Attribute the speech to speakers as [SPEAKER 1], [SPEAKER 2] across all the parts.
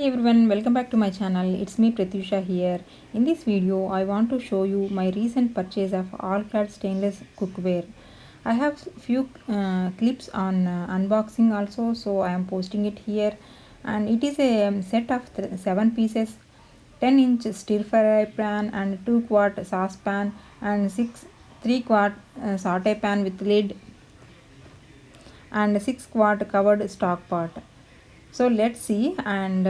[SPEAKER 1] everyone, welcome back to my channel. It's me Pratyusha here. In this video, I want to show you my recent purchase of all-clad stainless cookware. I have few clips on unboxing also, so I am posting it here. And it is a set of 7 pieces, 10-inch stir-fry pan and 2-quart saucepan and 3-quart saute pan with lid and 6-quart covered stock pot. So let's see. And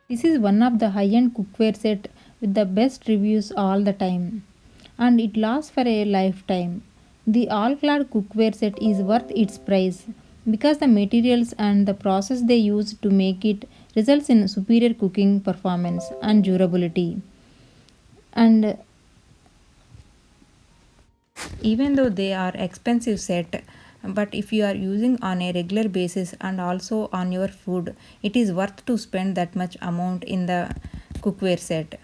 [SPEAKER 1] this is one of the high-end cookware set with the best reviews all the time, and it lasts for a lifetime. The all-clad cookware set is worth its price because the materials and the process they use to make it results in superior cooking performance and durability. And even though they are expensive set, but if you are using on a regular basis and also on your food, it is worth to spend that much amount in the cookware set.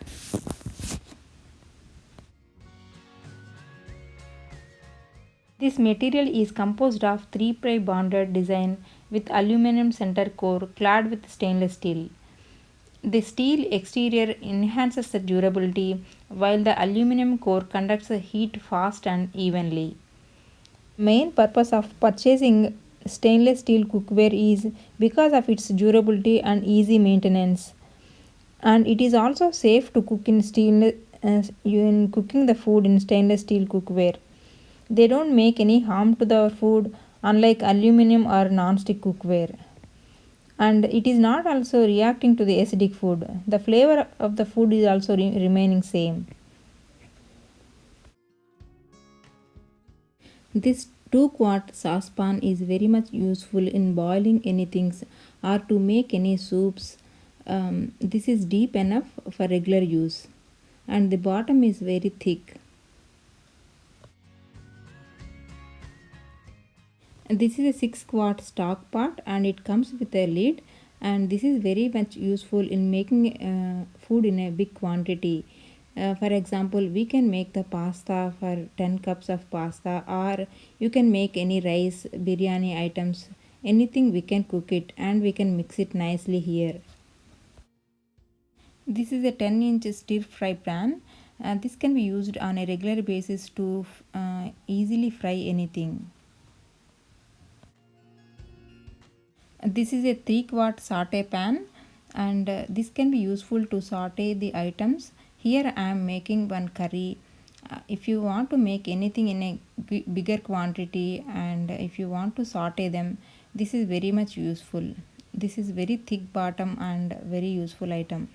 [SPEAKER 1] This material is composed of 3-ply bonded design with aluminum center core clad with stainless steel. The steel exterior enhances the durability while the aluminum core conducts the heat fast and evenly. Main purpose of purchasing stainless steel cookware is because of its durability and easy maintenance, and it is also safe to cook in cooking the food in stainless steel cookware. They don't make any harm to the food unlike aluminum or non-stick cookware, and it is not also reacting to the acidic food. The flavor of the food is also remaining same. This 2-quart saucepan is very much useful in boiling anything or to make any soups. This is deep enough for regular use, and the bottom is very thick. This is a 6-quart stock pot and it comes with a lid, and this is very much useful in making food in a big quantity. For example, we can make the pasta for 10 cups of pasta, or you can make any rice, biryani items, anything we can cook it and we can mix it nicely here. This is a 10-inch stir fry pan. This can be used on a regular basis to easily fry anything. This is a 3-quart saute pan, and this can be useful to saute the items. Here I am making one curry. If you want to make anything in a bigger quantity and if you want to saute them, this is very much useful. This is very thick bottom and very useful item.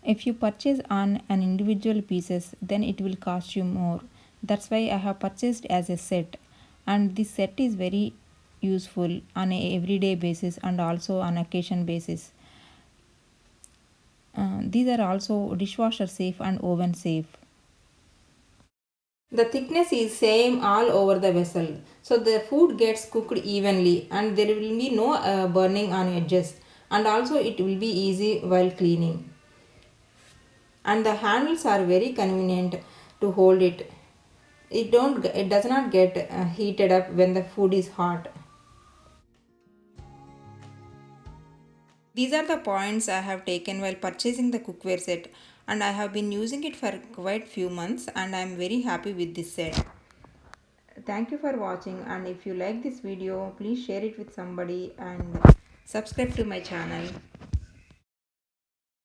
[SPEAKER 1] If you purchase on an individual pieces, then it will cost you more. That's why I have purchased as a set, and this set is very useful on a everyday basis and also on occasion basis. These are also dishwasher safe and oven safe. The thickness is same all over the vessel, so the food gets cooked evenly and there will be no burning on edges, and also it will be easy while cleaning. And the handles are very convenient to hold it. It does not get heated up when the food is hot. These are the points I have taken while purchasing the cookware set, and I have been using it for quite few months and I am very happy with this set. Thank you for watching, and if you like this video, please share it with somebody and subscribe to my channel.